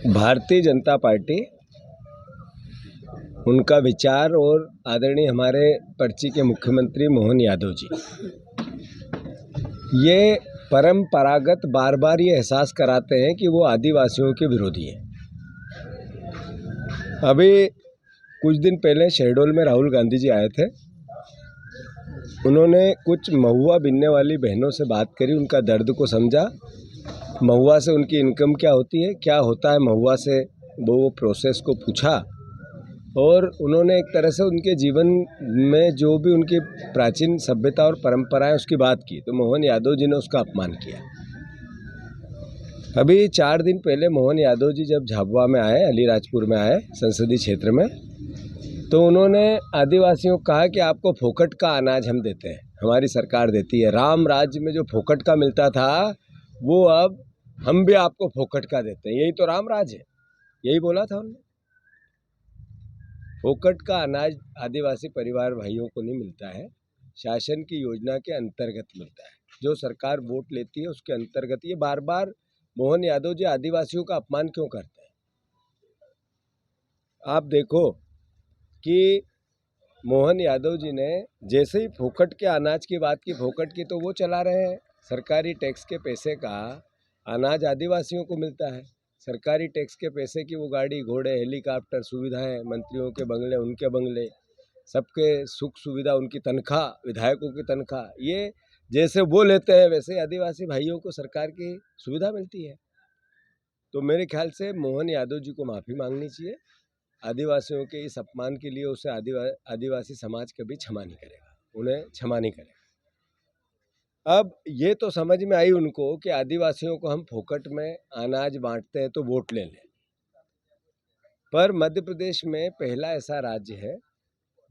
Bharatiya Janata party, उनका विचार और आदरणीय हमारे पर्ची के मुख्यमंत्री मोहन यादव जी, ये परंपरागत बार बार ये एहसास कराते हैं कि वो आदिवासियों के विरोधी हैं। अभी कुछ दिन पहले शहडोल में राहुल गांधी जी आए थे। उन्होंने कुछ महुआ बिनने वाली बहनों से बात करी, उनका दर्द को समझा, महुआ से उनकी इनकम क्या होती है, क्या होता है महुआ से, वो प्रोसेस को पूछा और उन्होंने एक तरह से उनके जीवन में जो भी उनकी प्राचीन सभ्यता और परंपराएं उसकी बात की। तो मोहन यादव जी ने उसका अपमान किया। अभी 4 दिन पहले मोहन यादव जी जब झाबुआ में आए, अलीराजपुर में आए संसदीय क्षेत्र में, तो उन्होंने आदिवासियों को कहा कि आपको फोकट का अनाज हम देते हैं, हमारी सरकार देती है। राम राज्य में जो फोकट का मिलता था वो अब हम भी आपको फोकट का देते हैं, यही तो राम राज है, यही बोला था उन्होंने। फोकट का अनाज आदिवासी परिवार भाइयों को नहीं मिलता है, शासन की योजना के अंतर्गत मिलता है। जो सरकार वोट लेती है उसके अंतर्गत। ये बार बार मोहन यादव जी आदिवासियों का अपमान क्यों करते हैं? आप देखो कि मोहन यादव जी ने जैसे ही फोकट के अनाज की बात की, फोकट की, तो वो चला रहे हैं। सरकारी टैक्स के पैसे का अनाज आदिवासियों को मिलता है। सरकारी टैक्स के पैसे की वो गाड़ी घोड़े हेलीकॉप्टर सुविधाएं, मंत्रियों के बंगले उनके बंगले, सबके सुख सुविधा, उनकी तनख्वाह, विधायकों की तनख्वाह, ये जैसे वो लेते हैं वैसे आदिवासी भाइयों को सरकार की सुविधा मिलती है। तो मेरे ख्याल से मोहन यादव जी को माफ़ी मांगनी चाहिए। आदिवासियों के इस अपमान के लिए उसे आदिवासी समाज कभी क्षमा नहीं करेगा, उन्हें क्षमा नहीं करेगा। अब ये तो समझ में आई उनको कि आदिवासियों को हम फोकट में अनाज बांटते हैं तो वोट ले लें, पर मध्य प्रदेश में पहला ऐसा राज्य है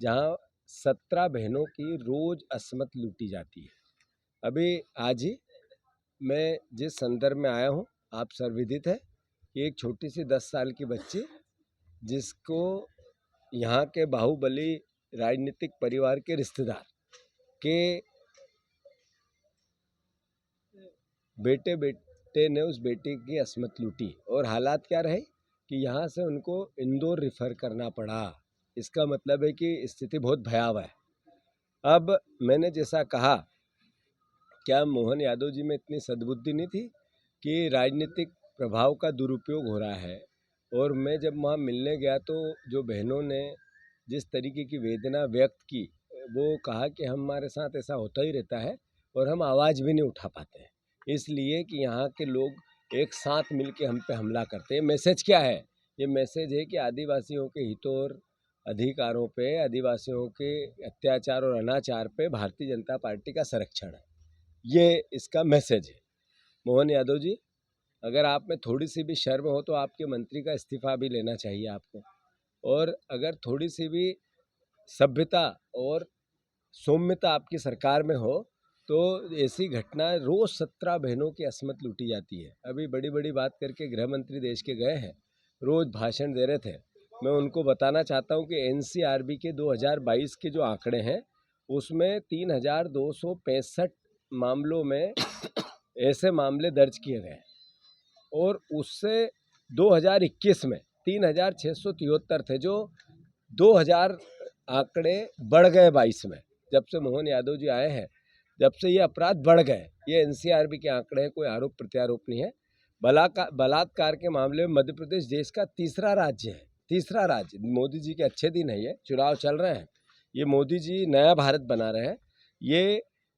जहां 17 बहनों की रोज असमत लूटी जाती है। अभी आज ही मैं जिस संदर्भ में आया हूं, आप सर्वविदित है कि एक छोटी सी 10 साल की बच्ची, जिसको यहाँ के बाहुबली राजनीतिक परिवार के रिश्तेदार के बेटे ने उस बेटी की असमत लूटी और हालात क्या रहे कि यहाँ से उनको इंदौर रिफ़र करना पड़ा। इसका मतलब है कि स्थिति बहुत भयावह है। अब मैंने जैसा कहा, क्या मोहन यादव जी में इतनी सद्बुद्धि नहीं थी कि राजनीतिक प्रभाव का दुरुपयोग हो रहा है? और मैं जब वहाँ मिलने गया तो जो बहनों ने जिस तरीके की वेदना व्यक्त की, वो कहा कि हमारे साथ ऐसा होता ही रहता है और हम आवाज़ भी नहीं उठा पाते हैं, इसलिए कि यहाँ के लोग एक साथ मिलके हम पे हमला करते हैं। मैसेज क्या है? ये मैसेज है कि आदिवासियों के हितों और अधिकारों पे, आदिवासियों के अत्याचार और अनाचार पे भारतीय जनता पार्टी का संरक्षण है, ये इसका मैसेज है। मोहन यादव जी, अगर आप में थोड़ी सी भी शर्म हो तो आपके मंत्री का इस्तीफा भी लेना चाहिए आपको, और अगर थोड़ी सी भी सभ्यता और सौम्यता आपकी सरकार में हो तो ऐसी घटना, रोज 17 बहनों की असमत लूटी जाती है। अभी बड़ी बड़ी बात करके गृह मंत्री देश के गए हैं, रोज भाषण दे रहे थे। मैं उनको बताना चाहता हूं कि एनसीआरबी के 2022 के जो आंकड़े हैं उसमें 3265 मामलों में ऐसे मामले दर्ज किए गए और उससे 2021 में 3673 थे, जो 2000 आंकड़े बढ़ गए 22 में। जब से मोहन यादव जी आए हैं, जब से ये अपराध बढ़ गए। ये एनसीआरबी के आंकड़े हैं, कोई आरोप प्रत्यारोप नहीं है। बलात्कार के मामले में मध्य प्रदेश देश का तीसरा राज्य है, तीसरा राज्य। मोदी जी के अच्छे दिन है, ये चुनाव चल रहे हैं, ये मोदी जी नया भारत बना रहे हैं।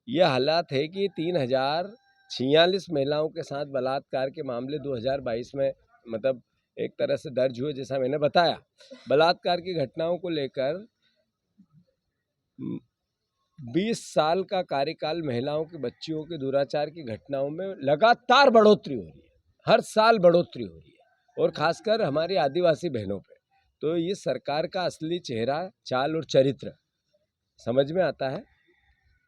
ये हालात है कि 3046 महिलाओं के साथ बलात्कार के मामले 2022 में मतलब एक तरह से दर्ज हुए। जैसा मैंने बताया, बलात्कार की घटनाओं को लेकर 20 साल का कार्यकाल, महिलाओं की, बच्चियों के दुराचार की घटनाओं में लगातार बढ़ोतरी हो रही है, हर साल बढ़ोतरी हो रही है, और खासकर हमारी आदिवासी बहनों पे। तो ये सरकार का असली चेहरा, चाल और चरित्र समझ में आता है।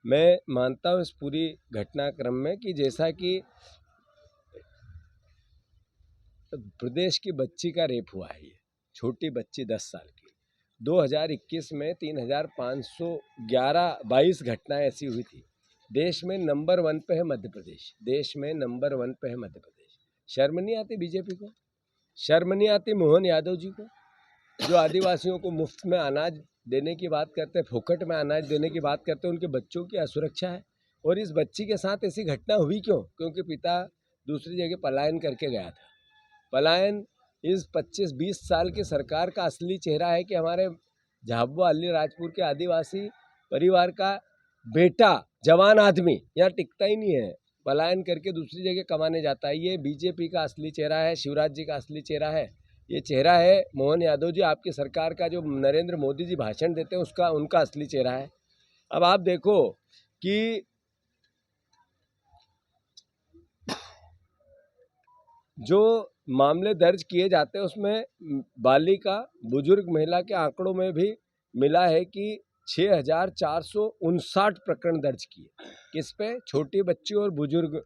मैं मानता हूँ इस पूरी घटनाक्रम में कि जैसा कि प्रदेश की बच्ची का रेप हुआ है, ये छोटी बच्ची 10 साल की, 2021 में 3522 घटनाएं ऐसी हुई थी। देश में नंबर 1 पे है मध्य प्रदेश, देश में नंबर 1 पे है मध्य प्रदेश। शर्म नहीं आती बीजेपी को? शर्म नहीं आती मोहन यादव जी को, जो आदिवासियों को मुफ्त में अनाज देने की बात करते हैं, फोकट में अनाज देने की बात करते हैं, उनके बच्चों की असुरक्षा है। और इस बच्ची के साथ ऐसी घटना हुई क्यों? क्योंकि पिता दूसरी जगह पलायन करके गया था। पलायन इस 25-20 साल की सरकार का असली चेहरा है कि हमारे झाबुआ अलीराजपुर के आदिवासी परिवार का बेटा जवान आदमी यहाँ टिकता ही नहीं है, पलायन करके दूसरी जगह कमाने जाता है। ये बीजेपी का असली चेहरा है, शिवराज जी का असली चेहरा है। ये चेहरा है मोहन यादव जी, आपकी सरकार का जो नरेंद्र मोदी जी भाषण देते हैं उसका, उनका असली चेहरा है। अब आप देखो कि जो मामले दर्ज किए जाते हैं उसमें बालिका बुजुर्ग महिला के आंकड़ों में भी मिला है कि 6,459 प्रकरण दर्ज किए। किस पे? छोटी बच्ची और बुजुर्ग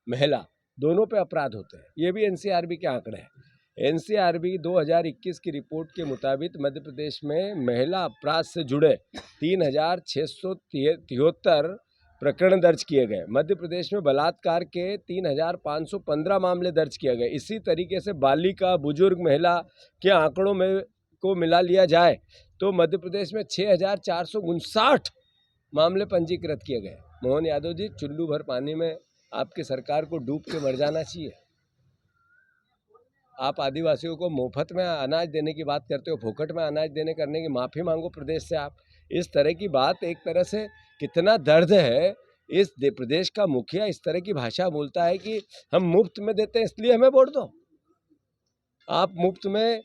महिला दोनों पे अपराध होते हैं। ये भी एनसीआरबी के आंकड़े हैं। एनसीआरबी 2021 की रिपोर्ट के मुताबिक मध्य प्रदेश में महिला अपराध से जुड़े 3,673 प्रकरण दर्ज किए गए। मध्य प्रदेश में बलात्कार के 3,515 मामले दर्ज किए गए। इसी तरीके से बालिका बुजुर्ग महिला के आंकड़ों में को मिला लिया जाए तो मध्य प्रदेश में 6,459 मामले पंजीकृत किए गए। मोहन यादव जी, चुल्लू भर पानी में आपकी सरकार को डूब के मर जाना चाहिए। आप आदिवासियों को मुफ्त में अनाज देने की बात करते हो, फोकट में अनाज देने करने की माफ़ी मांगो प्रदेश से आप। इस तरह की बात, एक तरह से कितना दर्द है। इस प्रदेश का मुखिया इस तरह की भाषा बोलता है कि हम मुफ्त में देते हैं इसलिए हमें वोट दो। आप मुफ्त में